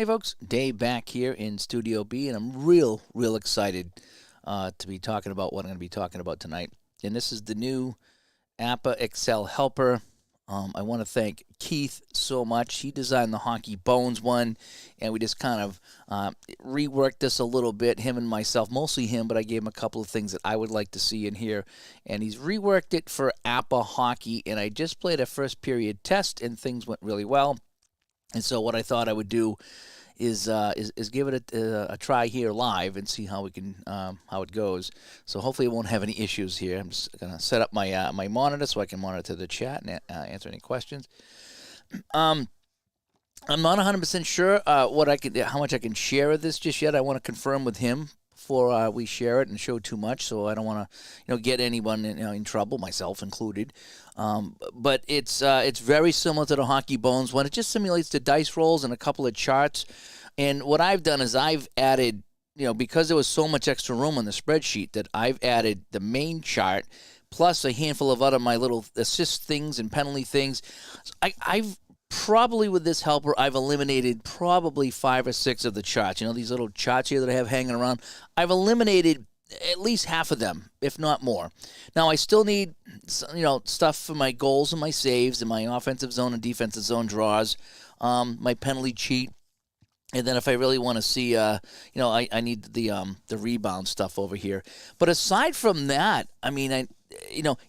Hey folks, Dave back here in Studio B, and I'm real excited to be talking about what I'm going to be talking about tonight. And this is the new APPA Excel helper. I want to thank Keith so much. He designed the Hockey Bones one, and we just kind of reworked this a little bit, him and myself, mostly him, but I gave him a couple of things that I would like to see in here. And he's reworked it for APPA Hockey, and I just played a first period test, and things went really well. And so what I thought I would do is give it a try here live and see how we can how it goes. So hopefully it won't have any issues here. I'm just gonna set up my my monitor so I can monitor the chat and answer any questions. I'm not 100% sure how much I can share of this just yet. I want to confirm with him before we share it and show too much, so I don't want to get anyone in trouble, myself included. But it's very similar to the Hockey Bones one. It just simulates the dice rolls and a couple of charts. And what I've done is I've added, because there was so much extra room on the spreadsheet, that I've added the main chart plus a handful of other my little assist things and penalty things. I've probably, with this helper, I've eliminated probably 5 or 6 of the charts. These little charts here that I have hanging around. I've eliminated at least half of them, if not more. Now, I still need, stuff for my goals and my saves and my offensive zone and defensive zone draws, my penalty cheat. And then if I really want to see, I need the rebound stuff over here. But aside from that,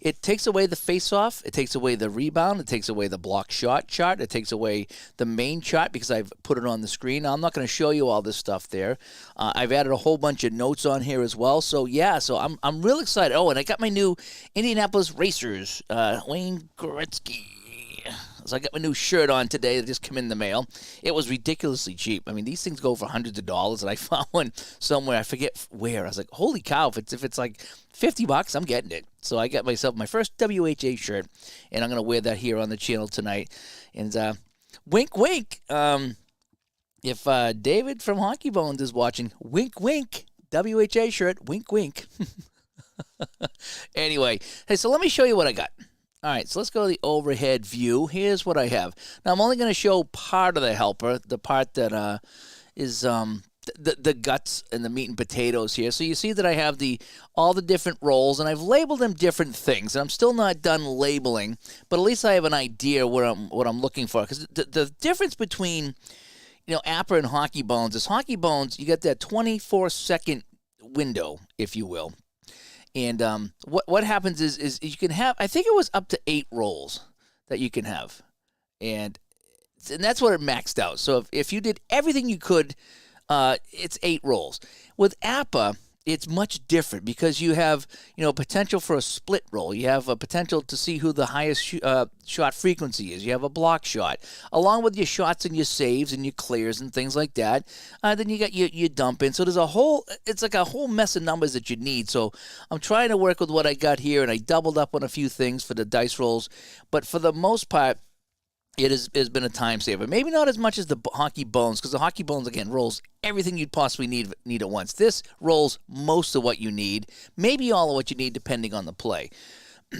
it takes away the face-off, it takes away the rebound, it takes away the block shot chart, it takes away the main chart because I've put it on the screen. Now, I'm not going to show you all this stuff there. I've added a whole bunch of notes on here as well. So I'm real excited. Oh, and I got my new Indianapolis Racers, Wayne Gretzky. So I got my new shirt on today that just came in the mail. It was ridiculously cheap. I mean, these things go for hundreds of dollars, and I found one somewhere. I forget where. I was like, holy cow, if it's like $50, I'm getting it. So I got myself my first WHA shirt, and I'm going to wear that here on the channel tonight. And wink, wink. If David from Hockey Bones is watching, wink, wink. WHA shirt, wink, wink. Anyway, hey, so let me show you what I got. All right, so let's go to the overhead view. Here's what I have. Now, I'm only going to show part of the helper, the part that is the guts and the meat and potatoes here. So you see that I have all the different roles, and I've labeled them different things. And I'm still not done labeling, but at least I have an idea what I'm looking for. Because the difference between APPA and Hockey Bones is Hockey Bones, you get that 24-second window, if you will. And what happens is you can have, I think it was up to 8 rolls that you can have. And that's what it maxed out. So if you did everything you could, it's 8 rolls. With APPA, it's much different because you have, potential for a split roll. You have a potential to see who the highest shot frequency is. You have a block shot, along with your shots and your saves and your clears and things like that. Then you got your dump in. So it's like a whole mess of numbers that you need. So I'm trying to work with what I got here, and I doubled up on a few things for the dice rolls. But for the most part, it has been a time saver. Maybe not as much as the Hockey Bones, because the Hockey Bones, again, rolls everything you'd possibly need at once. This rolls most of what you need, maybe all of what you need, depending on the play.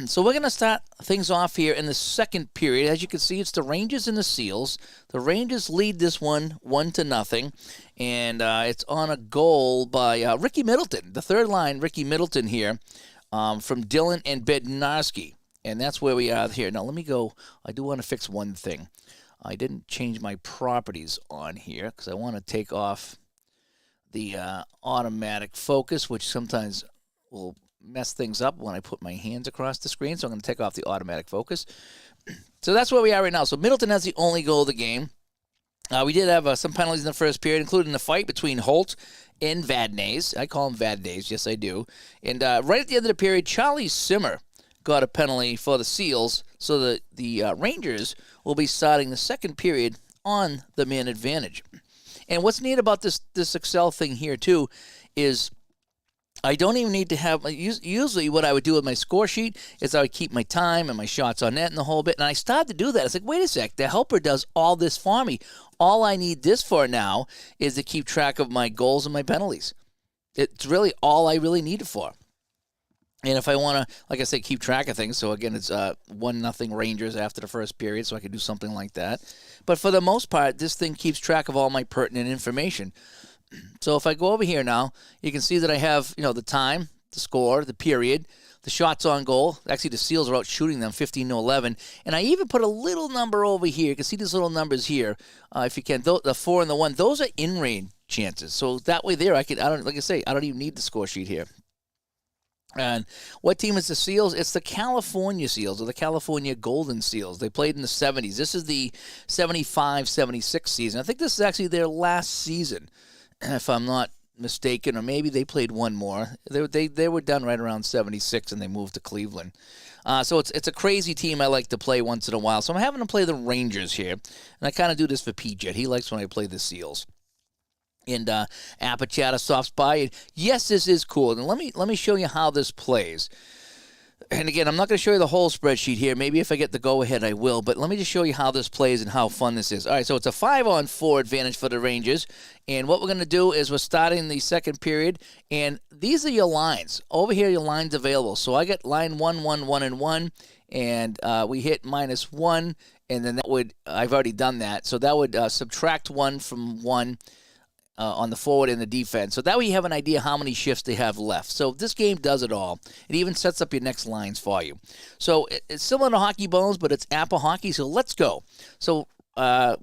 So we're going to start things off here in the second period. As you can see, it's the Rangers and the Seals. The Rangers lead this one 1-0, and it's on a goal by Ricky Middleton. The third line, Ricky Middleton here, from Dylan and Bednarski. And that's where we are here. Now, let me go. I do want to fix one thing. I didn't change my properties on here because I want to take off the automatic focus, which sometimes will mess things up when I put my hands across the screen. So I'm going to take off the automatic focus. So that's where we are right now. So Middleton has the only goal of the game. We did have some penalties in the first period, including the fight between Holt and Vadnais. I call him Vadnais. Yes, I do. And right at the end of the period, Charlie Simmer got a penalty for the Seals, so that the Rangers will be starting the second period on the man advantage. And what's neat about this Excel thing here, too, is I don't even need to have, usually what I would do with my score sheet is I would keep my time and my shots on net and the whole bit, and I started to do that. It's like, wait a sec, the helper does all this for me. All I need this for now is to keep track of my goals and my penalties. It's really all I really need it for. And if I want to, like I say, keep track of things, so again, it's 1-0 Rangers after the first period, so I can do something like that. But for the most part, this thing keeps track of all my pertinent information. So if I go over here now, you can see that I have, the time, the score, the period, the shots on goal. Actually, the Seals are out shooting them 15-11. And I even put a little number over here. You can see these little numbers here, if you can. The 4 and the 1, those are in-range chances. So that way there, like I say, I don't even need the score sheet here. And what team is the Seals? It's the California Seals, or the California Golden Seals. They played in the 70s. This is the 75-76 season. I think this is actually their last season, if I'm not mistaken, or maybe they played one more. They were done right around 76, and they moved to Cleveland. So it's a crazy team I like to play once in a while. So I'm having to play the Rangers here, and I kind of do this for PJ. He likes when I play the Seals. And APPA Chatter stops by. And yes, this is cool. And let me show you how this plays. And again, I'm not going to show you the whole spreadsheet here. Maybe if I get the go-ahead, I will. But let me just show you how this plays and how fun this is. All right, so it's a 5-on-4 advantage for the Rangers. And what we're going to do is we're starting the second period. And these are your lines. Over here, your lines available. So I get line 1, 1, 1, and 1. And we hit -1. And then that would, I've already done that. So that would subtract 1 from 1. On the forward and the defense. So that way you have an idea how many shifts they have left. So this game does it all. It even sets up your next lines for you. So it's similar to Hockey Bones, but it's APPA Hockey, so let's go. So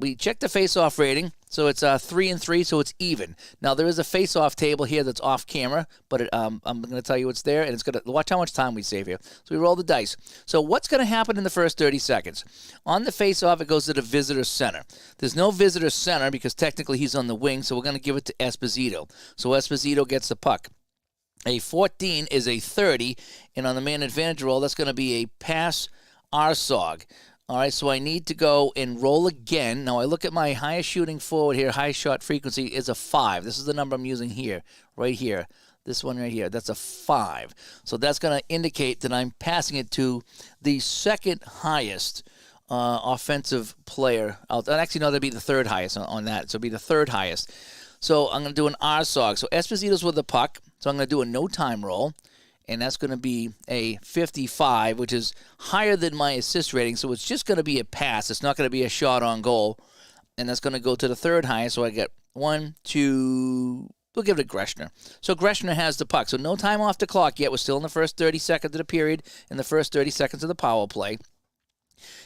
we check the face-off rating. So it's 3-3, so it's even. Now, there is a face-off table here that's off camera, but I'm going to tell you what's there, and it's going to watch how much time we save here. So we roll the dice. So what's going to happen in the first 30 seconds? On the face-off, it goes to the visitor center. There's no visitor center because technically he's on the wing, so we're going to give it to Esposito. So Esposito gets the puck. A 14 is a 30, and on the man advantage roll, that's going to be a pass Arsog. All right, so I need to go and roll again. Now, I look at my highest shooting forward here. Highest shot frequency is a 5. This is the number I'm using here, right here. This one right here, that's a 5. So that's going to indicate that I'm passing it to the second highest offensive player. Actually, no, that'd be the third highest on that. So it'll be the third highest. So I'm going to do an R-SOG. So Esposito's with the puck. So I'm going to do a no-time roll. And that's going to be a 55, which is higher than my assist rating. So it's just going to be a pass. It's not going to be a shot on goal. And that's going to go to the third highest. So I get 1, 2, we'll give it to Greshner. So Greshner has the puck. So no time off the clock yet. We're still in the first 30 seconds of the period and the first 30 seconds of the power play.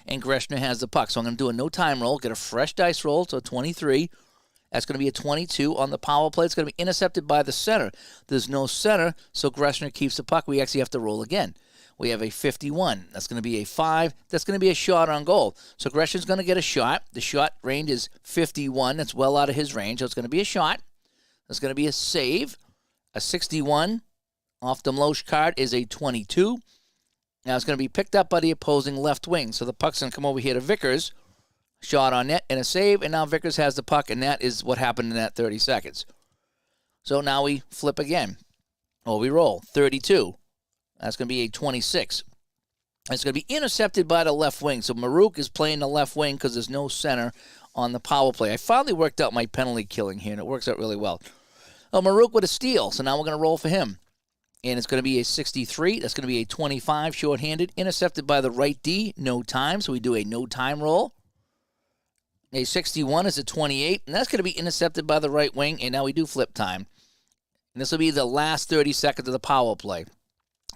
And Greshner has the puck. So I'm going to do a no-time roll, get a fresh dice roll, so 23. That's going to be a 22 on the power play. It's going to be intercepted by the center. There's no center, so Greshner keeps the puck. We actually have to roll again. We have a 51. That's going to be a 5. That's going to be a shot on goal. So Greshner's going to get a shot. The shot range is 51. That's well out of his range, so it's going to be a shot. That's going to be a save. A 61 off the Mlosh card is a 22. Now it's going to be picked up by the opposing left wing. So the puck's going to come over here to Vickers. Shot on net and a save, and now Vickers has the puck, and that is what happened in that 30 seconds. So now we flip again. Oh, we roll. 32. That's going to be a 26. It's going to be intercepted by the left wing. So Maruk is playing the left wing because there's no center on the power play. I finally worked out my penalty killing here, and it works out really well. Oh, Maruk with a steal, so now we're going to roll for him. And it's going to be a 63. That's going to be a 25 shorthanded. Intercepted by the right D. No time, so we do a no-time roll. A 61 is a 28, and that's going to be intercepted by the right wing, and now we do flip time. And this will be the last 30 seconds of the power play.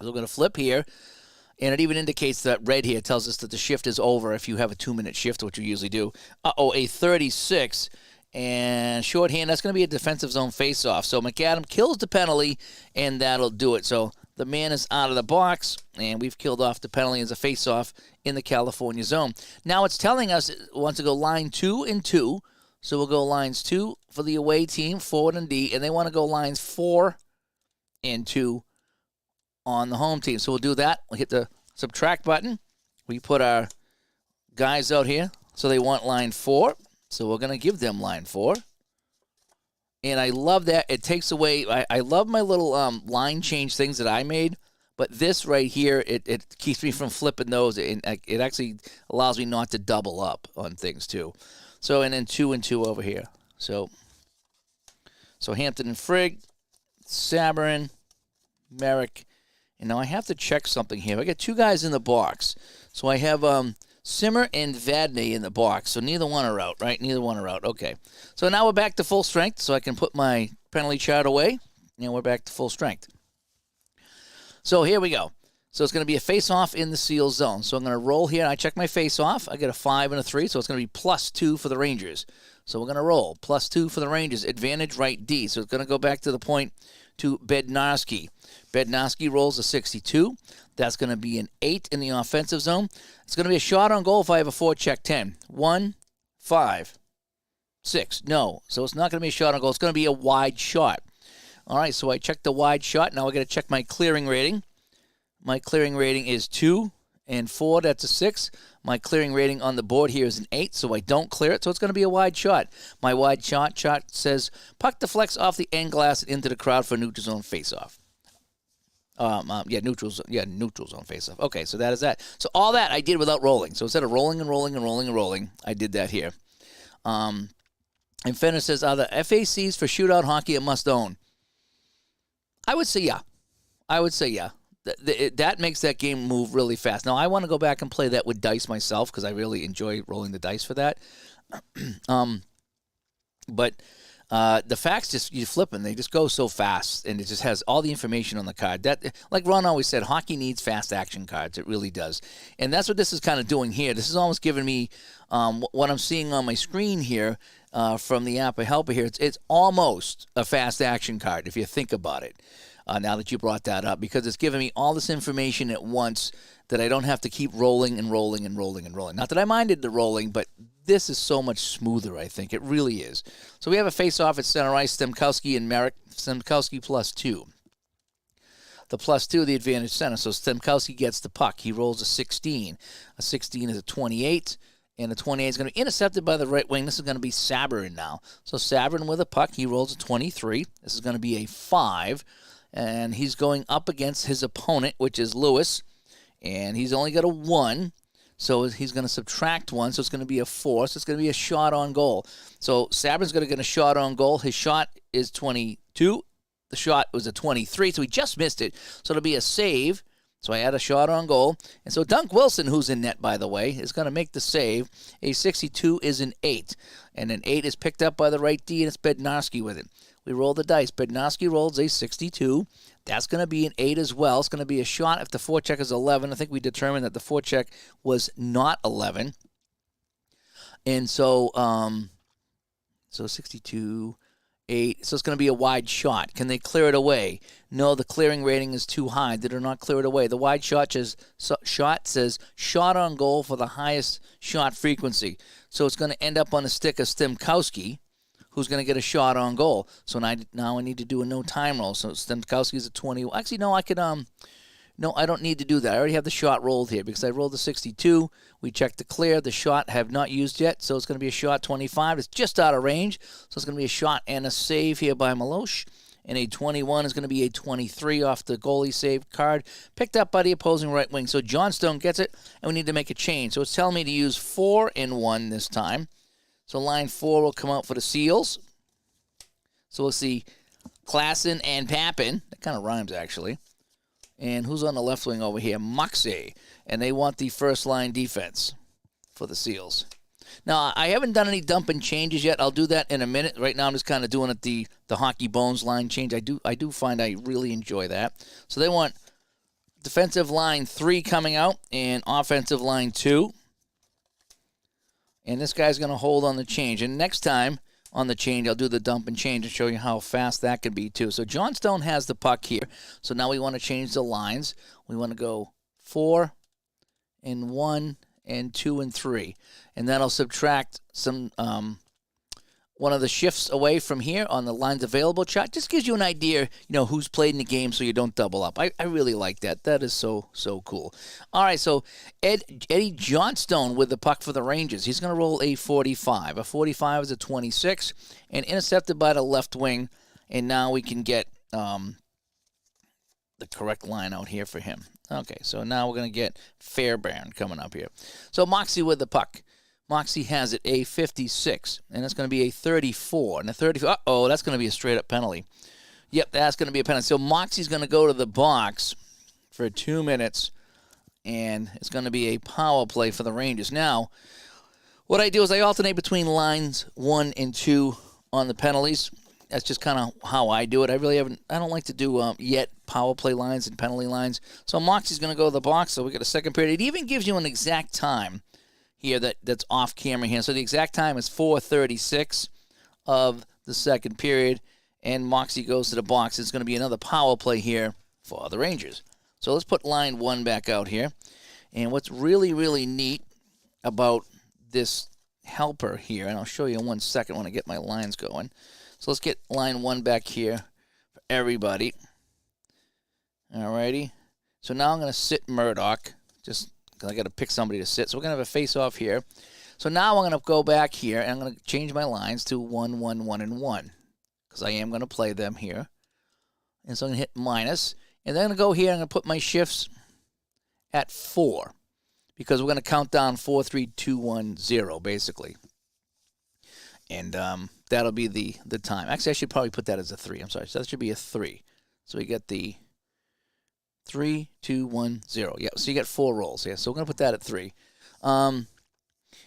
So we're going to flip here, and it even indicates that red here tells us that the shift is over if you have a 2-minute shift, which you usually do. A 36, and shorthand, that's going to be a defensive zone faceoff. So McAdam kills the penalty, and that'll do it. So the man is out of the box, and we've killed off the penalty as a faceoff in the California zone. Now it's telling us it wants to go line 2 and 2. So we'll go lines 2 for the away team, forward and D, and they want to go lines 4 and 2 on the home team. So we'll do that. We'll hit the subtract button. We put our guys out here. So they want line 4. So we're going to give them line 4. And I love that. It takes away, I love my little line change things that I made. But this right here, it keeps me from flipping those. And it actually allows me not to double up on things too. So, and then 2 and 2 over here. So Hampton and Frigg, Sabarin, Merrick, And now I have to check something here. I got two guys in the box. So I have Simmer and Vadney in the box. So neither one are out, right? Neither one are out. Okay. So now we're back to full strength, so I can put my penalty chart away. And we're back to full strength. So here we go. So it's going to be a face-off in the seal zone. So I'm going to roll here. I check my face-off. I get a 5 and a 3, so it's going to be +2 for the Rangers. So we're going to roll. +2 for the Rangers. Advantage right D. So it's going to go back to the point to Bednarski. Bednarski rolls a 62. That's going to be an 8 in the offensive zone. It's going to be a shot on goal if I have a forecheck 10. 1, 5, 6. No. So it's not going to be a shot on goal. It's going to be a wide shot. All right, so I checked the wide shot. Now I got to check my clearing rating. My clearing rating is 2 and 4. That's a 6. My clearing rating on the board here is an 8, so I don't clear it. So it's going to be a wide shot. My wide shot says puck deflects off the end glass and into the crowd for neutral zone faceoff. Neutral zone faceoff. Okay, so that is that. So all that I did without rolling. So instead of rolling, I did that here. And Fenner says, are the FACs for shootout hockey a must-own? I would say yeah. That makes that game move really fast. Now, I want to go back and play that with dice myself because I really enjoy rolling the dice for that. But the facts just, you flip them. They just go so fast, and it just has all the information on the card. That, like Ron always said, hockey needs fast action cards. It really does. And that's what this is kind of doing here. This is almost giving me what I'm seeing on my screen here from the APBA helper here. It's almost a fast action card if you think about it. Now that you brought that up, because it's giving me all this information at once that I don't have to keep rolling. Not that I minded the rolling, but this is so much smoother, I think. It really is. So we have a face-off at center ice, Stemkowski and Merrick. Stemkowski +2. The +2, the advantage center. So Stemkowski gets the puck. He rolls a 16. A 16 is a 28. And the 28 is going to be intercepted by the right wing. This is going to be Sabrin now. So Sabrin with a puck. He rolls a 23. This is going to be a 5. And he's going up against his opponent, which is Lewis. And he's only got a 1. So he's going to subtract 1. So it's going to be a 4. So it's going to be a shot on goal. So Sabrin's going to get a shot on goal. His shot is 22. The shot was a 23. So he just missed it. So it'll be a save. So I add a shot on goal. And so Dunk Wilson, who's in net, by the way, is going to make the save. A 62 is an 8. And an 8 is picked up by the right D, and it's Bednarski with it. We roll the dice. Bednarski rolls a 62. That's going to be an 8 as well. It's going to be a shot if the forecheck is 11. I think we determined that the forecheck was not 11. And so, 62, 8. So it's going to be a wide shot. Can they clear it away? No, the clearing rating is too high. They do not clear it away. The wide shot says shot on goal for the highest shot frequency. So it's going to end up on the stick of Stemkowski, who's going to get a shot on goal. So now I need to do a no time roll. So Stemkowski is a 20. Actually, no, I could no, I don't need to do that. I already have the shot rolled here because I rolled the 62. We checked the clear. The shot have not used yet, so it's going to be a shot 25. It's just out of range, so it's going to be a shot and a save here by Milosh. And a 21 is going to be a 23 off the goalie save card, picked up by the opposing right wing. So Johnstone gets it, and we need to make a change. So it's telling me to use 4 and 1 this time. So line 4 will come out for the Seals. So we'll see Klassen and Pappen. That kind of rhymes, actually. And who's on the left wing over here? Moxie. And they want the first line defense for the Seals. Now, I haven't done any dumping changes yet. I'll do that in a minute. Right now, I'm just kind of doing it the Hockey Bones line change. I do find I really enjoy that. So they want defensive line 3 coming out and offensive line 2. And this guy's going to hold on the change. And next time on the change, I'll do the dump and change and show you how fast that can be too. So Johnstone has the puck here. So now we want to change the lines. We want to go 4 and 1 and 2 and 3. And that'll subtract some one of the shifts away from here on the lines available chart. Just gives you an idea, who's played in the game so you don't double up. I really like that. That is so cool. All right, so Eddie Johnstone with the puck for the Rangers. He's going to roll a 45. A 45 is a 26 and intercepted by the left wing. And now we can get the correct line out here for him. Okay, so now we're going to get Fairbairn coming up here. So Moxie with the puck. Moxie has it, a 56, and it's going to be a 34. And a 34, that's going to be a straight-up penalty. Yep, that's going to be a penalty. So Moxie's going to go to the box for 2 minutes, and it's going to be a power play for the Rangers. Now, what I do is I alternate between lines 1 and 2 on the penalties. That's just kind of how I do it. I don't like to do yet power play lines and penalty lines. So Moxie's going to go to the box, so we got a second period. It even gives you an exact time here that's off camera here. So the exact time is 4:36 of the second period, and Moxie goes to the box. It's going to be another power play here for the Rangers. So let's put line 1 back out here. And what's really, really neat about this helper here, and I'll show you in 1 second when I get my lines going. So let's get line 1 back here for everybody. Alrighty. So now I'm going to sit Murdoch, just because I got to pick somebody to sit. So we're going to have a face-off here. So now I'm going to go back here, and I'm going to change my lines to 1, 1, 1, and 1, because I am going to play them here. And so I'm going to hit minus. And then I'm going to go here, and I'm going to put my shifts at 4, because we're going to count down 4, 3, 2, 1, 0, basically. And that'll be the time. Actually, I should probably put that as a 3. I'm sorry. So that should be a 3. So we get the 3, 2, 1, 0. Yeah, so you get 4 rolls. Yeah, so we're going to put that at 3.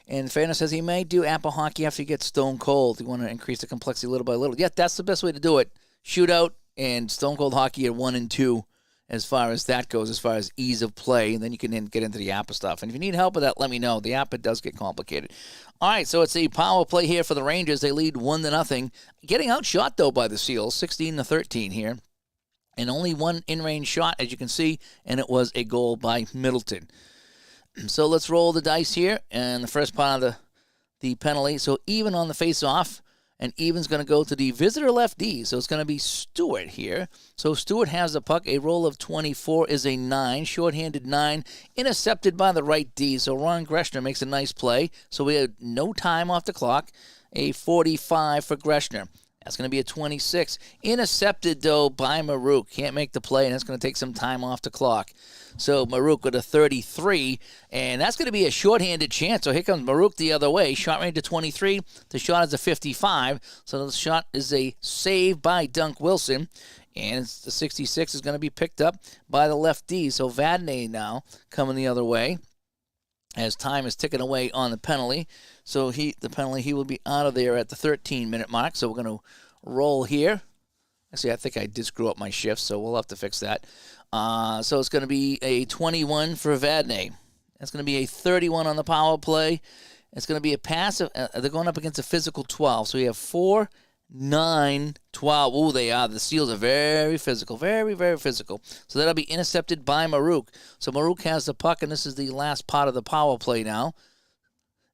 And Fairness says he may do APBA Hockey after he gets Stone Cold. You want to increase the complexity little by little. Yeah, that's the best way to do it. Shootout and Stone Cold Hockey at 1 and 2 as far as that goes, as far as ease of play. And then you can get into the APBA stuff. And if you need help with that, let me know. The APBA does get complicated. All right, so it's a power play here for the Rangers. They lead 1-0. Getting outshot, though, by the Seals, 16-13 here. And only one in-range shot, as you can see, and it was a goal by Middleton. So let's roll the dice here, and the first part of the penalty. So even on the face-off, and even's going to go to the visitor left D. So it's going to be Stewart here. So Stewart has the puck. A roll of 24 is a 9, shorthanded 9, intercepted by the right D. So Ron Greshner makes a nice play. So we have no time off the clock. A 45 for Greshner. That's going to be a 26. Intercepted, though, by Maruk. Can't make the play, and that's going to take some time off the clock. So Maruk with a 33, and that's going to be a shorthanded chance. So here comes Maruk the other way. Shot range to 23. The shot is a 55. So the shot is a save by Dunk Wilson. And the 66 is going to be picked up by the left D. So Vadnais now coming the other way as time is ticking away on the penalty. So he will be out of there at the 13-minute mark. So we're going to roll here. Actually, I think I did screw up my shifts, so we'll have to fix that. So it's going to be a 21 for Vadnais. That's going to be a 31 on the power play. It's going to be a passive. They're going up against a physical 12. So we have 4, 9, 12. Ooh, they are. The Seals are very physical. Very, very physical. So that'll be intercepted by Maruk. So Maruk has the puck, and this is the last part of the power play now.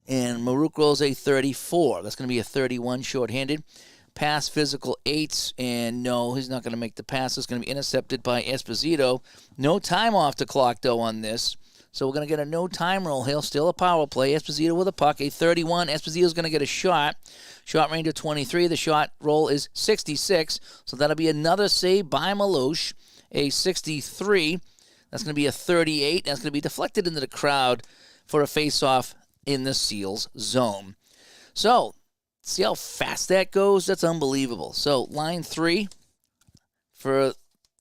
And Maruk rolls a 34. That's going to be a 31 shorthanded. Pass physical 8s, and no, he's not going to make the pass. It's going to be intercepted by Esposito. No time off the clock, though, on this. So we're going to get a no-time roll here. Still a power play. Esposito with a puck, a 31. Esposito's going to get a shot. Shot range of 23. The shot roll is 66. So that'll be another save by Malouche, a 63. That's going to be a 38. That's going to be deflected into the crowd for a face-off in the Seals zone. So, see how fast that goes? That's unbelievable. So, line 3 for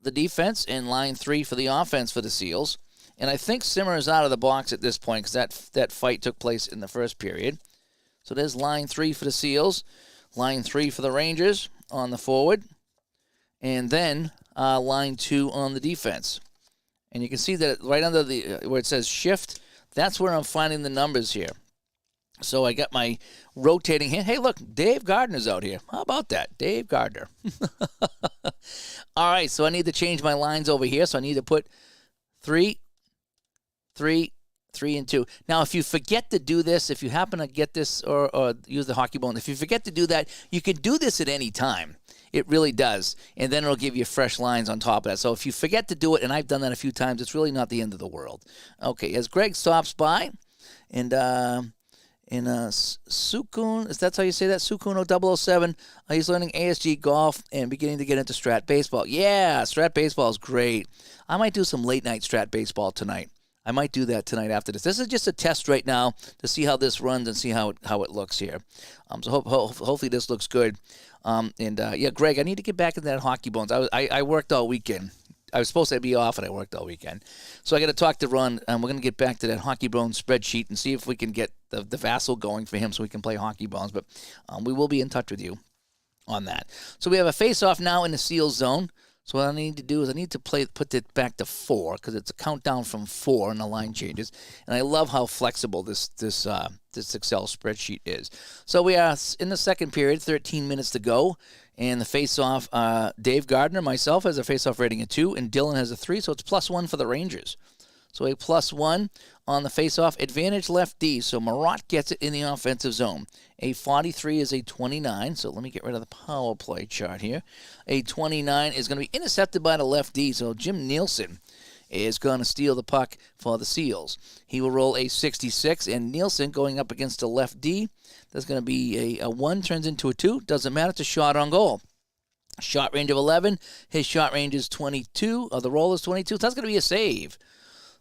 the defense and line 3 for the offense for the Seals. And I think Simmer is out of the box at this point because that fight took place in the first period. So, there's line 3 for the Seals, line 3 for the Rangers on the forward, and then line 2 on the defense. And you can see that right under where it says shift, that's where I'm finding the numbers here. So I got my rotating hand. Hey, look, Dave Gardner's out here. How about that? Dave Gardner. All right, so I need to change my lines over here. So I need to put 3, 3, 3, and 2. Now, if you forget to do this, if you happen to get this or use the hockey bone, if you forget to do that, you can do this at any time. It really does. And then it'll give you fresh lines on top of that. So if you forget to do it, and I've done that a few times, it's really not the end of the world. Okay, as Greg stops by, and Sukun, is that how you say that? Sukuno 007. He's learning ASG golf and beginning to get into Strat Baseball. Yeah, Strat Baseball is great. I might do some late-night Strat Baseball tonight. I might do that tonight after this. This is just a test right now to see how this runs and see how it looks here. So hopefully this looks good. Yeah, Greg, I need to get back into that hockey bones. I worked all weekend. I was supposed to be off, and I worked all weekend. So I got to talk to Ron, and we're going to get back to that Hockey Bones spreadsheet and see if we can get the Vassal going for him so we can play Hockey Bones. But we will be in touch with you on that. So we have a face-off now in the Seals zone. So what I need to do is I need to put it back to 4 because it's a countdown from 4 and the line changes. And I love how flexible this Excel spreadsheet is. So we are in the second period, 13 minutes to go. And the face-off, Dave Gardner, myself, has a face-off rating of 2, and Dylan has a 3, so it's +1 for the Rangers. So a +1 on the face-off. Advantage left D, so Marat gets it in the offensive zone. A 43 is a 29, so let me get rid of the power play chart here. A 29 is going to be intercepted by the left D, so Jim Nielsen is going to steal the puck for the Seals. He will roll a 66, and Nielsen going up against the left D. That's going to be a 1, turns into a 2. Doesn't matter, it's a shot on goal. Shot range of 11. His shot range is 22. The roll is 22. So that's going to be a save.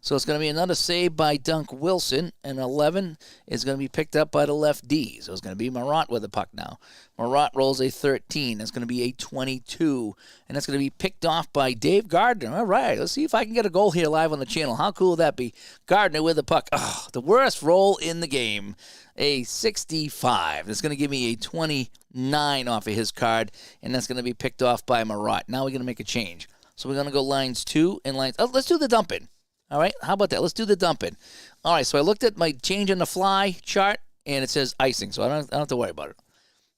So it's going to be another save by Dunk Wilson, and 11 is going to be picked up by the left D. So it's going to be Marat with the puck now. Marat rolls a 13. That's going to be a 22, and that's going to be picked off by Dave Gardner. All right, let's see if I can get a goal here live on the channel. How cool would that be? Gardner with the puck. Oh, the worst roll in the game, a 65. That's going to give me a 29 off of his card, and that's going to be picked off by Marat. Now we're going to make a change. So we're going to go lines 2 and lines. Oh, let's do the dumping. All right, how about that? Let's do the dumping. All right, so I looked at my change on the fly chart, and it says icing, so I don't have to worry about it.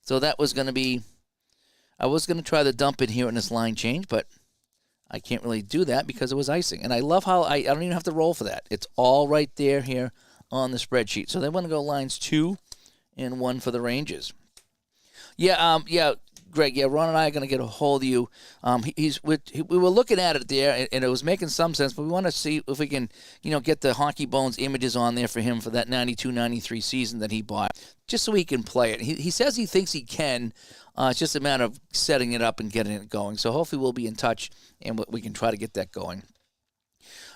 So that was going to be, I was going to try the dumping here in this line change, but I can't really do that because it was icing. And I love how I don't even have to roll for that. It's all right there here on the spreadsheet. So they want to go lines 2 and 1 for the Rangers. Yeah, Greg, Ron and I are going to get a hold of you. We were looking at it there, and it was making some sense, but we want to see if we can, get the Hockey Bones images on there for him for that 92-93 season that he bought, just so he can play it. He says he thinks he can. It's just a matter of setting it up and getting it going. So hopefully we'll be in touch, and we can try to get that going.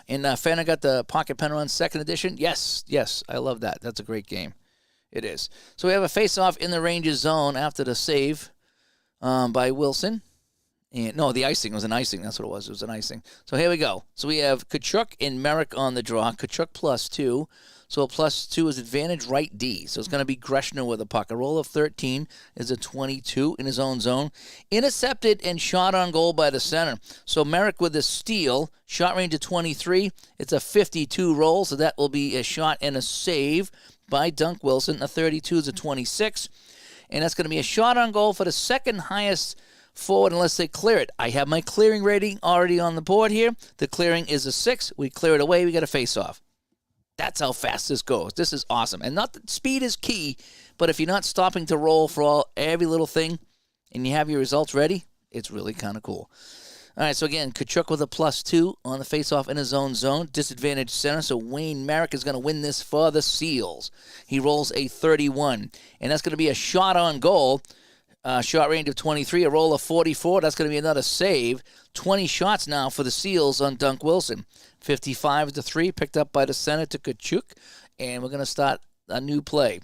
And Fana got the Pocket Pen Run 2nd edition. Yes, I love that. That's a great game. It is. So we have a face-off in the Rangers zone after the save by Wilson. And no, the icing was an icing. That's what it was. It was an icing. So here we go. So we have Tkachuk and Merrick on the draw. Tkachuk +2. So a +2 is advantage right D. So it's going to be Greshner with a puck. A roll of 13 is a 22 in his own zone. Intercepted and shot on goal by the center. So Merrick with a steal. Shot range of 23. It's a 52 roll. So that will be a shot and a save by Dunk Wilson. A 32 is a 26. And that's going to be a shot on goal for the second highest forward unless they clear it. I have my clearing rating already on the board here. The clearing is a 6. We clear it away. We got a face-off. That's how fast this goes. This is awesome. And not that speed is key, but if you're not stopping to roll for every little thing and you have your results ready, it's really kind of cool. All right, so again, Tkachuk with a +2 on the face-off in his own zone. Disadvantage center, so Wayne Merrick is going to win this for the Seals. He rolls a 31, and that's going to be a shot on goal. Shot range of 23, a roll of 44. That's going to be another save. 20 shots now for the Seals on Dunk Wilson. 55 to 3, picked up by the center to Tkachuk, and we're going to start a new play.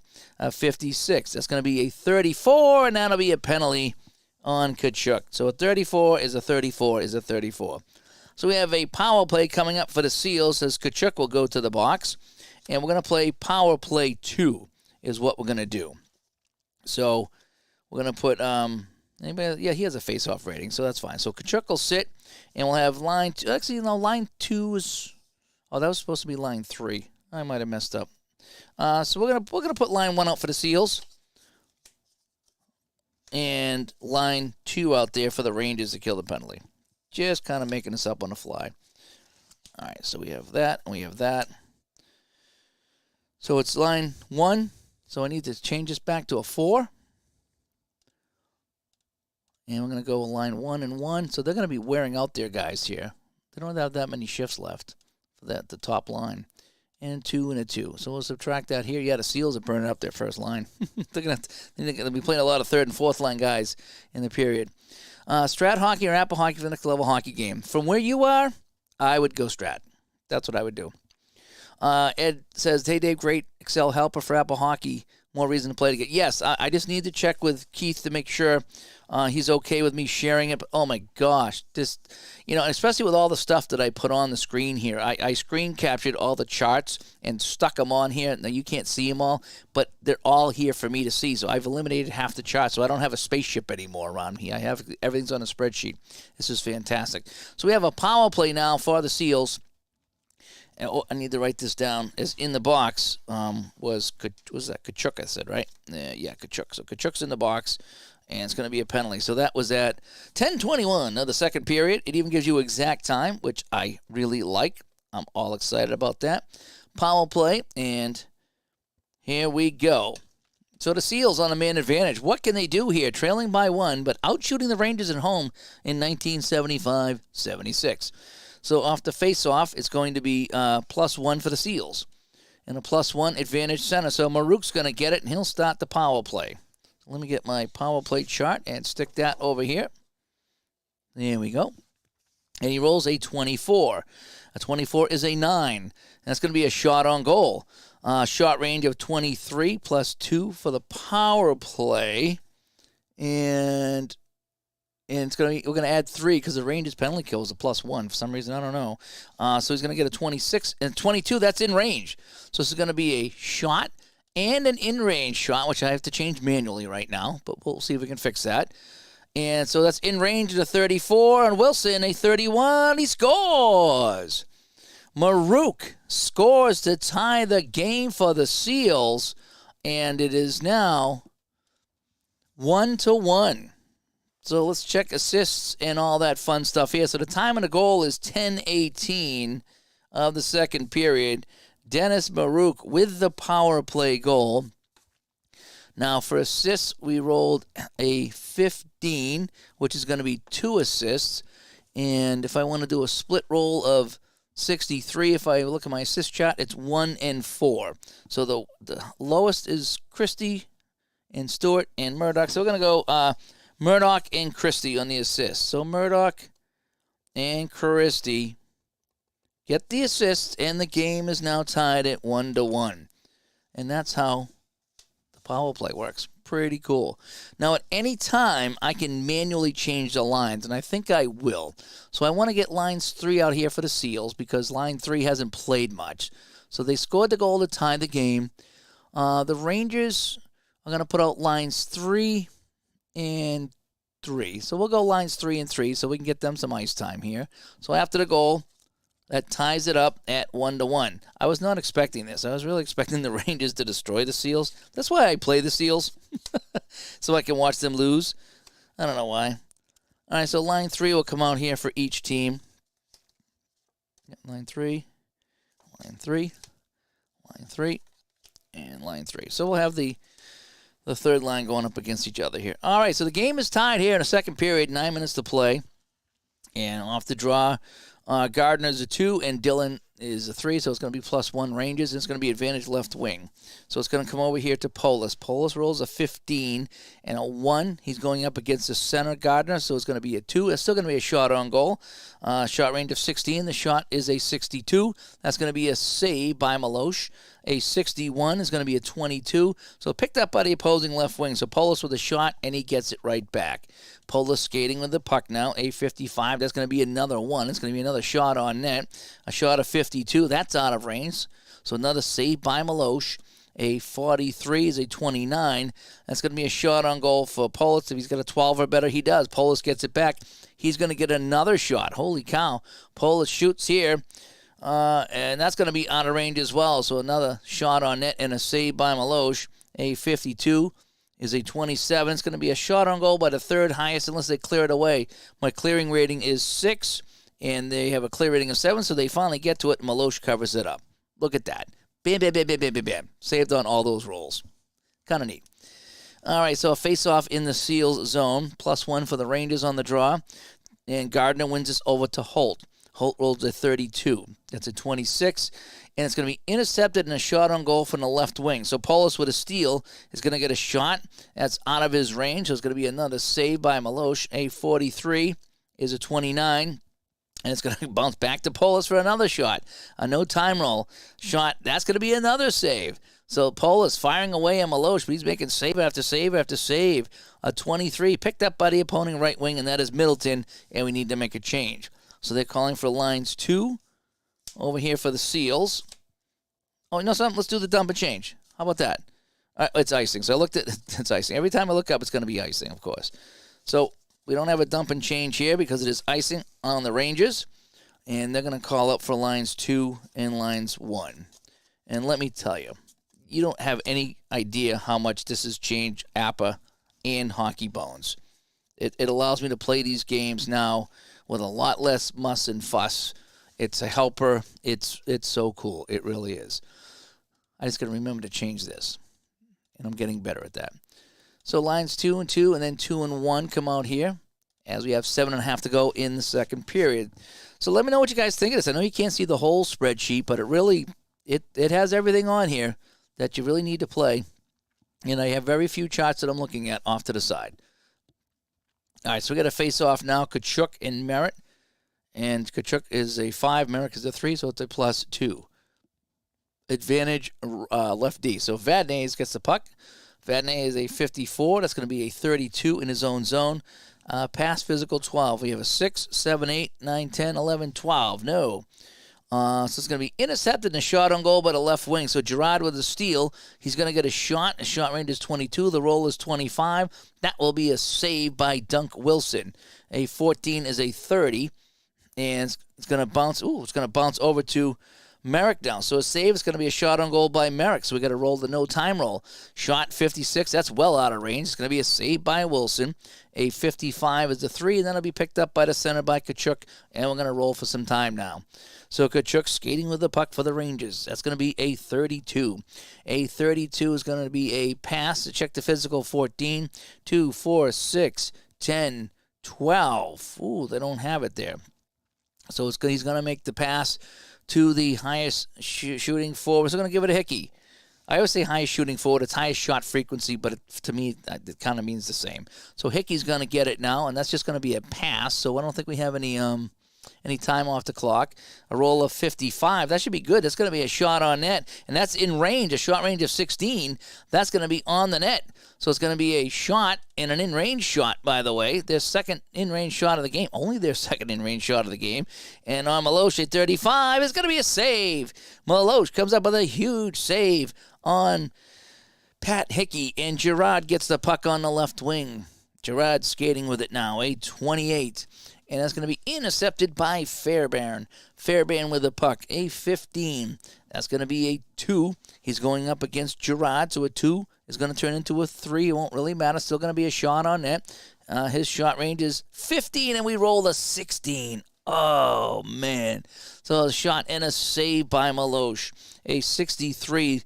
56, that's going to be a 34, and that'll be a penalty on Tkachuk. So a 34 is a 34 is a 34. So we have a power play coming up for the Seals as Tkachuk will go to the box. And we're going to play power play 2 is what we're going to do. So we're going to put, he has a face-off rating, so that's fine. So Tkachuk will sit, and we'll have line 2. Actually, no, line 2 is, that was supposed to be line 3. I might have messed up. So we're gonna put line 1 out for the Seals. And line 2 out there for the Rangers to kill the penalty. Just kind of making this up on the fly. All right, so we have that, and we have that. So it's line 1. So I need to change this back to a 4. And we're going to go line 1 and 1. So they're going to be wearing out their guys here. They don't have that many shifts left for that the top line. And 2 and a 2. So we'll subtract that here. Yeah, the Seals are burning up their first line. they're going to be playing a lot of 3rd and 4th line guys in the period. Strat Hockey or APPA Hockey for the next level hockey game. From where you are, I would go Strat. That's what I would do. Ed says, hey, Dave, great Excel helper for APPA Hockey. more reason to play together. Yes, I just need to check with Keith to make sure he's okay with me sharing it. But, oh, my gosh. This, especially with all the stuff that I put on the screen here. I screen captured all the charts and stuck them on here. Now, you can't see them all, but they're all here for me to see. So I've eliminated half the charts, so I don't have a spaceship anymore around me. I have everything's on a spreadsheet. This is fantastic. So we have a power play now for the Seals. Oh, I need to write this down. As in the box was that Kachuk, I said, right? Yeah, Kachuk. So Kachuk's in the box, and it's going to be a penalty. So that was at 10:21 of the second period. It even gives you exact time, which I really like. I'm all excited about that. Power play, and here we go. So the Seals on a man advantage. What can they do here? Trailing by 1, but outshooting the Rangers at home in 1975-76. So off the face-off, it's going to be +1 for the Seals. And a +1 advantage center. So Maruk's going to get it, and he'll start the power play. So let me get my power play chart and stick that over here. There we go. And he rolls a 24. A 24 is a 9. And that's going to be a shot on goal. Shot range of 23 +2 for the power play. And we're going to add 3 because the Rangers penalty kill is a +1 for some reason. I don't know. So he's going to get a 26 and 22. That's in range. So this is going to be a shot and an in-range shot, which I have to change manually right now, but we'll see if we can fix that. And so that's in range of a 34, and Wilson a 31. He scores. Maruk scores to tie the game for the Seals, and it is now 1-1. So let's check assists and all that fun stuff here. So the time of the goal is 10:18 of the second period. Dennis Maruk with the power play goal. Now for assists, we rolled a 15, which is going to be 2 assists. And if I want to do a split roll of 63, if I look at my assist chart, it's 1 and 4. So the lowest is Christie and Stewart and Murdoch. So we're going to go Murdoch and Christie on the assist. So Murdoch and Christie get the assists, and the game is now tied at 1-1. And that's how the power play works. Pretty cool. Now, at any time, I can manually change the lines, and I think I will. So I want to get lines 3 out here for the Seals because line 3 hasn't played much. So they scored the goal to tie the game. The Rangers are going to put out lines 3 and 3. So we'll go lines 3 and 3 so we can get them some ice time here. So after the goal, that ties it up at 1-1. I was not expecting this. I was really expecting the Rangers to destroy the Seals. That's why I play the Seals, so I can watch them lose. I don't know why. All right, so line 3 will come out here for each team. Line 3, line 3, line 3, and line 3. So we'll have the third line going up against each other here. All right, so the game is tied here in the second period, 9 minutes to play. And off the draw, Gardner's a 2 and Dillon is a 3, so it's going to be +1 Rangers, and it's going to be advantage left wing. So it's going to come over here to Polis. Polis rolls a 15 and a 1. He's going up against the center Gardner, so it's going to be a 2. It's still going to be a shot on goal. Shot range of 16. The shot is a 62. That's going to be a save by Milosh. A 61 is going to be a 22. So picked up by the opposing left wing. So Polis with a shot, and he gets it right back. Polis skating with the puck now, a 55. That's going to be another 1. It's going to be another shot on net. A shot of 52. That's out of range. So another save by Milosh. A 43 is a 29. That's going to be a shot on goal for Polis. If he's got a 12 or better, he does. Polis gets it back. He's going to get another shot. Holy cow. Polis shoots here. And that's going to be out of range as well. So another shot on net and a save by Milosh. A 52 is a 27. It's going to be a shot on goal by the third highest unless they clear it away. My clearing rating is 6, and they have a clear rating of 7, so they finally get to it, and Milosh covers it up. Look at that. Bam, bam, bam, bam, bam, bam, bam. Saved on all those rolls. Kind of neat. All right, so a face-off in the Seals zone. +1 for the Rangers on the draw. And Gardner wins this over to Holt. Holt rolls a 32. That's a 26. And it's going to be intercepted and a shot on goal from the left wing. So Polis with a steal is going to get a shot. That's out of his range. So it's going to be another save by Milosh. A 43 is a 29. And it's going to bounce back to Polis for another shot. A no-time roll shot. That's going to be another save. So Pola's firing away on Milosh, but he's making save after save after save. A 23 picked up by the opponent right wing, and that is Middleton, and we need to make a change. So they're calling for lines 2 over here for the Seals. Oh, you know something? Let's do the dump and change. How about that? It's icing. So I looked at it's icing. Every time I look up, it's going to be icing, of course. So we don't have a dump and change here because it is icing on the Rangers. And they're going to call up for lines 2 and lines 1. And let me tell you, you don't have any idea how much this has changed APPA and Hockey Bones. It allows me to play these games now with a lot less muss and fuss. It's a helper. It's so cool. It really is. I just got to remember to change this. And I'm getting better at that. So lines 2 and 2 and then 2 and 1 come out here as we have 7.5 to go in the second period. So let me know what you guys think of this. I know you can't see the whole spreadsheet, but it really it has everything on here that you really need to play. And I have very few charts that I'm looking at off to the side. All right, so we got a face-off now, Tkachuk and Merritt. And Tkachuk is a 5, Merritt is a 3, so it's a +2. Advantage left D. So Vadnais gets the puck. Vadnais is a 54. That's going to be a 32 in his own zone. Pass physical 12. We have a 6, 7, 8, 9, 10, 11, 12. No. So it's going to be intercepted and a shot on goal by the left wing. So Gerard with a steal. He's going to get a shot. The shot range is 22. The roll is 25. That will be a save by Dunk Wilson. A 14 is a 30. And it's going to bounce. It's going to bounce over to Merrick down. So a save is going to be a shot on goal by Merrick. So we got to roll the no time roll. Shot 56. That's well out of range. It's going to be a save by Wilson. A 55 is a 3. And then it'll be picked up by the center by Tkachuk. And we're going to roll for some time now. So Tkachuk skating with the puck for the Rangers. That's going to be a 32. A 32 is going to be a pass to check the physical 14. 2, 4, 6, 10, 12. Ooh, they don't have it there. So he's going to make the pass to the highest shooting forward. So we're going to give it a Hickey. I always say highest shooting forward. It's highest shot frequency, but to me, it kind of means the same. So Hickey's going to get it now, and that's just going to be a pass. So I don't think we have any time off the clock. A roll of 55. That should be good. That's going to be a shot on net, and that's in range, a shot range of 16. That's going to be on the net. So it's going to be a shot and an in-range shot, by the way. Their second in-range shot of the game. Only their second in-range shot of the game. And on Milosh at 35, it's going to be a save. Milosh comes up with a huge save on Pat Hickey, and Gerard gets the puck on the left wing. Gerard skating with it now, a 28. And that's going to be intercepted by Fairbairn. Fairbairn with the puck, a 15. That's going to be a 2. He's going up against Gerard, so a 2 is going to turn into a 3. It won't really matter. Still going to be a shot on net. His shot range is 15, and we roll a 16. Oh, man. So a shot and a save by Milosh. A 63,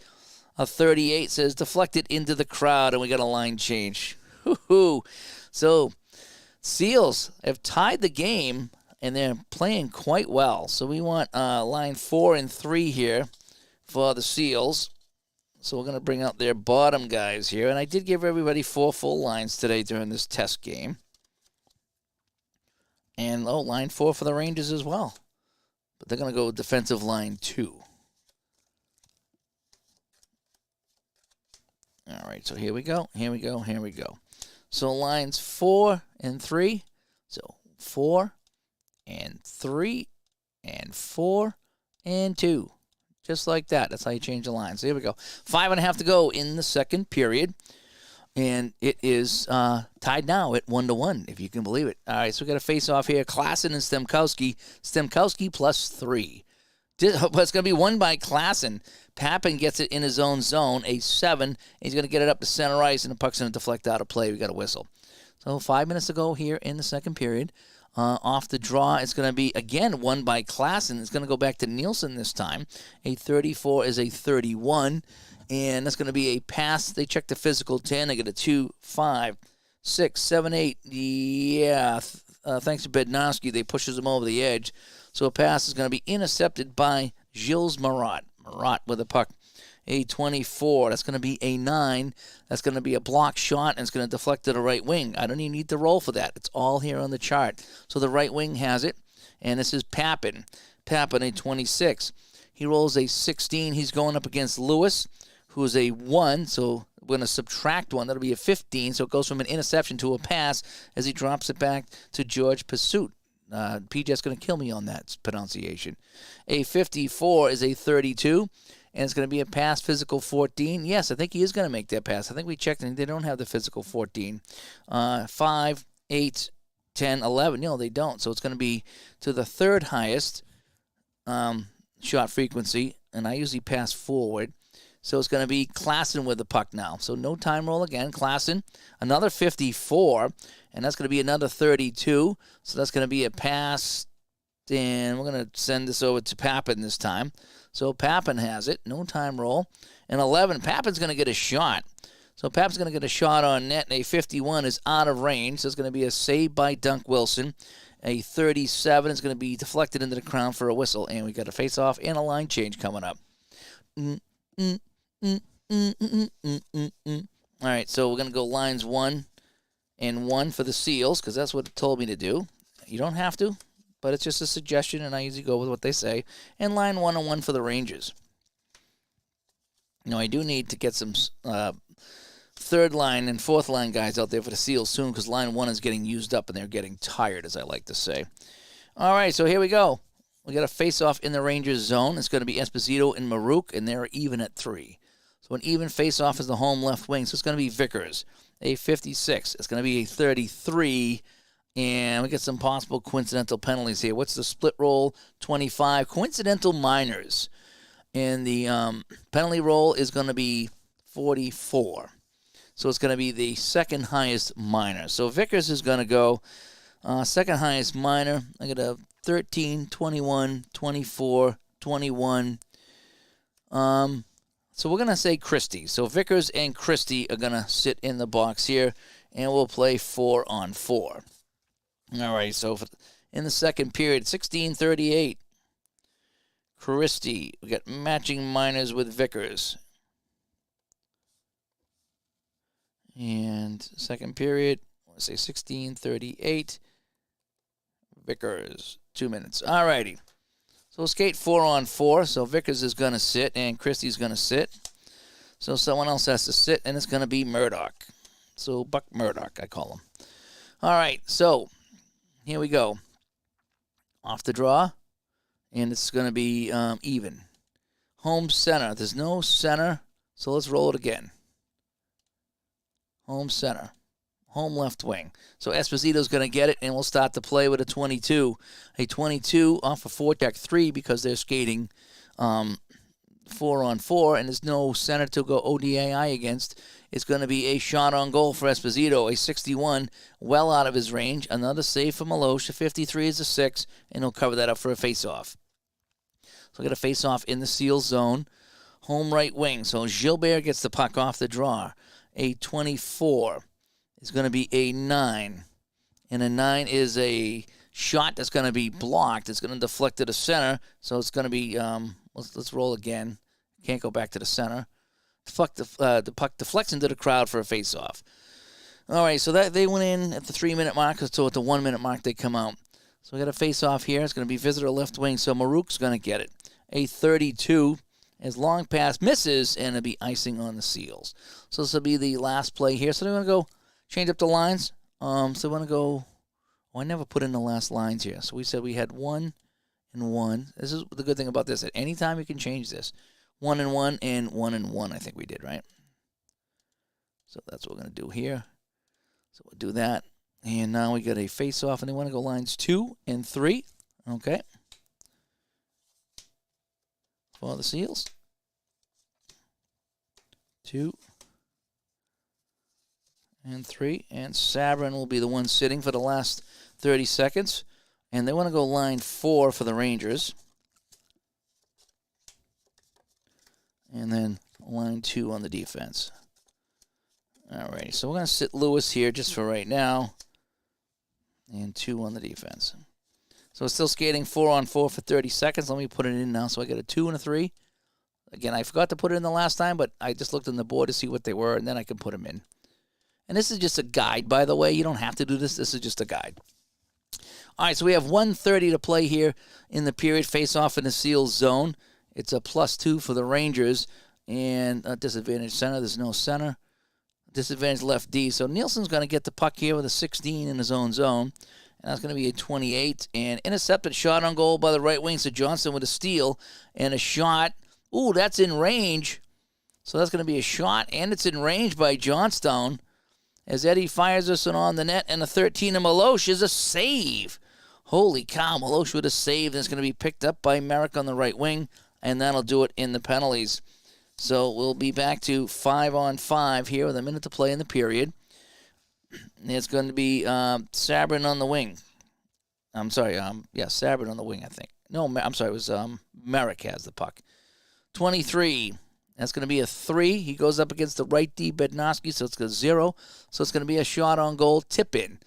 a 38 says deflected into the crowd, and we got a line change. Woo-hoo. So Seals have tied the game, and they're playing quite well. So we want line 4 and 3 here for the Seals. So we're going to bring out their bottom guys here. And I did give everybody 4 full lines today during this test game. And, line 4 for the Rangers as well. But they're going to go with defensive line 2. All right, so here we go. So lines 4 and 3. So 4 and 3 and 4 and 2. Just like that. That's how you change the line. So here we go. 5.5 to go in the second period. And it is tied now at 1-1, if you can believe it. All right, so we got a face-off here. Klassen and Stemkowski. Stemkowski +3. But it's going to be won by Klassen. Pappen gets it in his own zone, a 7. He's going to get it up to center ice, and the puck's going to deflect out of play. We got a whistle. So 5 minutes to go here in the second period. Off the draw, it's going to be, again, won by Klassen. It's going to go back to Nielsen this time. A 34 is a 31, and that's going to be a pass. They check the physical 10. They get a 2, 5, 6, 7, 8. Yeah, thanks to Bednarski, they pushes him over the edge. So a pass is going to be intercepted by Gilles Marat. Marat with a puck. A 24. That's going to be a 9. That's going to be a block shot, and it's going to deflect to the right wing. I don't even need to roll for that. It's all here on the chart. So the right wing has it, and this is Pappen. Pappen, a 26. He rolls a 16. He's going up against Lewis, who's a 1, so we're going to subtract 1. That'll be a 15, so it goes from an interception to a pass as he drops it back to George Pursuit. PJ's going to kill me on that pronunciation. A 54 is a 32, and it's going to be a pass, physical 14. Yes, I think he is going to make that pass. I think we checked, and they don't have the physical 14. 5, 8, 10, 11. No, they don't. So it's going to be to the third highest shot frequency, and I usually pass forward. So it's going to be Klassen with the puck now. So no time roll again. Klassen, another 54, and that's going to be another 32. So that's going to be a pass, and we're going to send this over to Pappen this time. So Pappen has it. No time roll. And 11, Pappen's going to get a shot. So Pappen's going to get a shot on net, and a 51 is out of range. So it's going to be a save by Dunk Wilson. A 37 is going to be deflected into the crown for a whistle, and we got a face-off and a line change coming up. All right, so we're going to go lines 1 and 1 for the Seals because that's what it told me to do. You don't have to, but it's just a suggestion, and I usually go with what they say. And line 1 and 1 for the Rangers. Now, I do need to get some third line and fourth line guys out there for the Seals soon because line 1 is getting used up, and they're getting tired, as I like to say. All right, so here we go. We got a face-off in the Rangers zone. It's going to be Esposito and Maruk, and they're even at 3. So an even face-off is the home left wing. So it's going to be Vickers, a 56. It's going to be a 33, and we get some possible coincidental penalties here. What's the split roll? 25. Coincidental minors. And the penalty roll is going to be 44. So it's going to be the second highest minor. So Vickers is going to go second highest minor. I got a 13, 21, 24, 21. So we're going to say Christie. So Vickers and Christie are going to sit in the box here, and we'll play 4-on-4. All right, so in the second period, 16:38. Christie. We got matching minors with Vickers. And second period, I want to say 16:38. Vickers, 2 minutes. All righty. So we'll skate 4-on-4. So Vickers is going to sit, and Christie's going to sit. So someone else has to sit, and it's going to be Murdoch. So Buck Murdoch, I call him. All right, so here we go. Off the draw, and it's going to be even. Home center. There's no center, so let's roll it again. Home center. Home left wing. So Esposito's going to get it, and we'll start the play with a 22. A 22 off a forecheck 3 because they're skating 4-on-4, and there's no center to go ODAI against. It's going to be a shot on goal for Esposito, a 61, well out of his range. Another save for Milosh. A 53 is a 6, and he'll cover that up for a face-off. So we got a face-off in the Seal zone. Home right wing. So Gilbert gets the puck off the draw. A 24. Is going to be a 9. And a 9 is a shot that's going to be blocked. It's going to deflect to the center. So it's going to be, let's roll again. Can't go back to the center. The puck deflects into the crowd for a face-off. All right, so that they went in at the 3-minute mark. So at the 1-minute mark, they come out. So we got a face-off here. It's going to be visitor left wing. So Maruk's going to get it. A 32. As long pass misses, and it'll be icing on the Seals. So this will be the last play here. So they're going to go change up the lines. So we want to go. Oh, I never put in the last lines here. So we said we had 1 and 1. This is the good thing about this. At any time you can change this. 1 and 1 and 1 and 1. I think we did, right? So that's what we're going to do here. So we'll do that. And now we got a face-off, and they want to go lines 2 and 3. Okay. For the Seals. 2 and 3. And Sabrin will be the one sitting for the last 30 seconds. And they want to go line 4 for the Rangers. And then line 2 on the defense. All right, so we're going to sit Lewis here just for right now. And 2 on the defense. So it's still skating 4-on-4 for 30 seconds. Let me put it in now. So I got a 2 and a 3. Again, I forgot to put it in the last time, but I just looked on the board to see what they were, and then I can put them in. And this is just a guide, by the way. You don't have to do this. This is just a guide. All right, so we have 1:30 to play here in the period. Face-off in the Seals zone. It's a +2 for the Rangers. And disadvantage center. There's no center. Disadvantage left D. So Nielsen's going to get the puck here with a 16 in his own zone. And that's going to be a 28. And intercepted shot on goal by the right wing. So Johnson with a steal and a shot. Ooh, that's in range. So that's going to be a shot, and it's in range by Johnstone. As Eddie fires this one on the net, and a 13 of Milosh is a save. Holy cow, Milosh with a save, and it's going to be picked up by Merrick on the right wing, and that'll do it in the penalties. So we'll be back to 5-on-5 here with a minute to play in the period. It's going to be Sabrin on the wing. I'm sorry, Sabrin on the wing, I think. No, I'm sorry, it was Merrick has the puck. 23. That's going to be a 3. He goes up against the right D, Bednarski, so it's a 0. So it's going to be a shot on goal, tip in.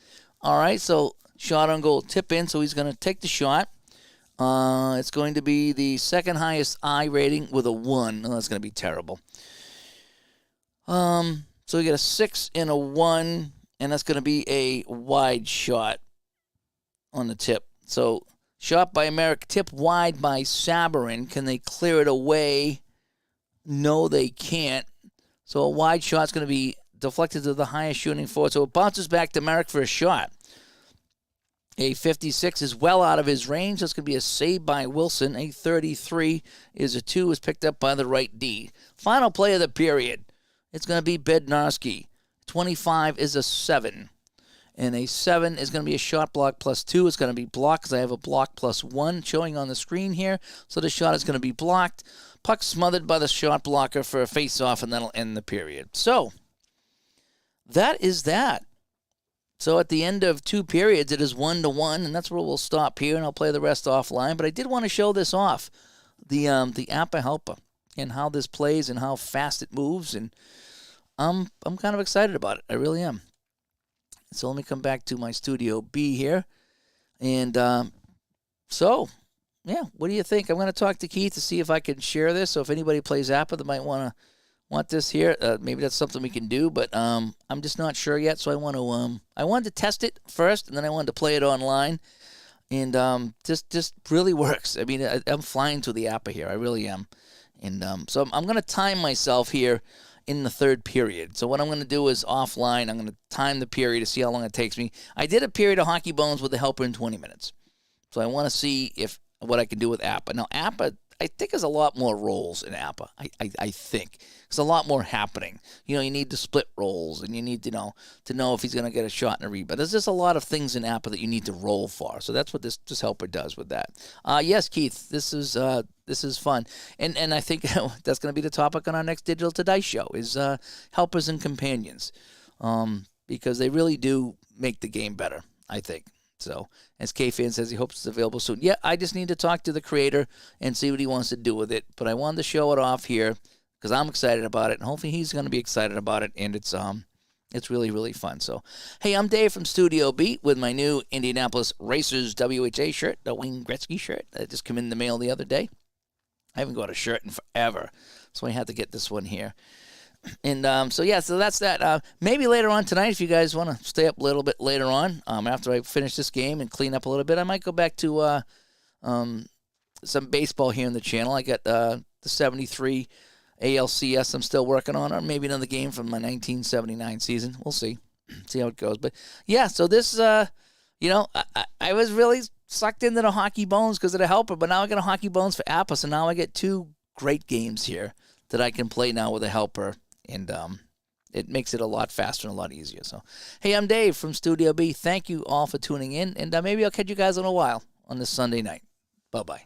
All right, so shot on goal, tip in. So he's going to take the shot. It's going to be the second highest I rating with a 1. Oh, that's going to be terrible. So we get a 6 and a 1, and that's going to be a wide shot on the tip. So shot by Merrick, tip wide by Sabrin. Can they clear it away? No, they can't. So a wide shot's going to be deflected to the highest shooting forward. So it bounces back to Merrick for a shot. A 56 is well out of his range. That's going to be a save by Wilson. A 33 is a 2, is picked up by the right D. Final play of the period. It's going to be Bednarski. 25 is a 7. And a 7 is going to be a shot block plus 2. It's going to be blocked because I have a block plus 1 showing on the screen here. So the shot is going to be blocked. Puck smothered by the shot blocker for a face-off, and that'll end the period. So that is that. So at the end of 2 periods, it is 1-1, and that's where we'll stop here, and I'll play the rest offline. But I did want to show this off, the APPA helper, and how this plays and how fast it moves, and I'm kind of excited about it. I really am. So let me come back to my Studio B here, and yeah, what do you think? I'm going to talk to Keith to see if I can share this. So if anybody plays APPA that might want this here, maybe that's something we can do. But I'm just not sure yet. So I wanted to test it first, and then I wanted to play it online, and just really works. I mean, I'm flying to the APPA here. I really am, and so I'm going to time myself here in the 3rd period. So what I'm going to do is offline. I'm going to time the period to see how long it takes me. I did a period of Hockey Bones with the helper in 20 minutes. So I want to see what I can do with APPA. Now, APPA, I think, has a lot more roles in APPA. I think. There's a lot more happening. You know, you need to split roles, and you need to know if he's going to get a shot in a read. But there's just a lot of things in APPA that you need to roll for. So that's what this helper does with that. Yes, Keith, this is fun. And I think that's going to be the topic on our next Digital to Dice show is helpers and companions, because they really do make the game better, I think. So, as K-Fan says, he hopes it's available soon. Yeah, I just need to talk to the creator and see what he wants to do with it. But I wanted to show it off here because I'm excited about it, and hopefully he's going to be excited about it. And it's really, really fun. So, hey, I'm Dave from Studio B with my new Indianapolis Racers WHA shirt, the Wayne Gretzky shirt that just came in the mail the other day. I haven't got a shirt in forever, so I had to get this one here. And so that's that. Maybe later on tonight, if you guys want to stay up a little bit later on, after I finish this game and clean up a little bit, I might go back to some baseball here in the channel. I got the 73 ALCS I'm still working on, or maybe another game from my 1979 season. We'll see how it goes. But yeah, so this, I was really sucked into the Hockey Bones because of the helper, but now I got a Hockey Bones for APPA, so now I get 2 great games here that I can play now with a helper. And it makes it a lot faster and a lot easier. So, hey, I'm Dave from Studio B. Thank you all for tuning in. And maybe I'll catch you guys in a while on this Sunday night. Bye-bye.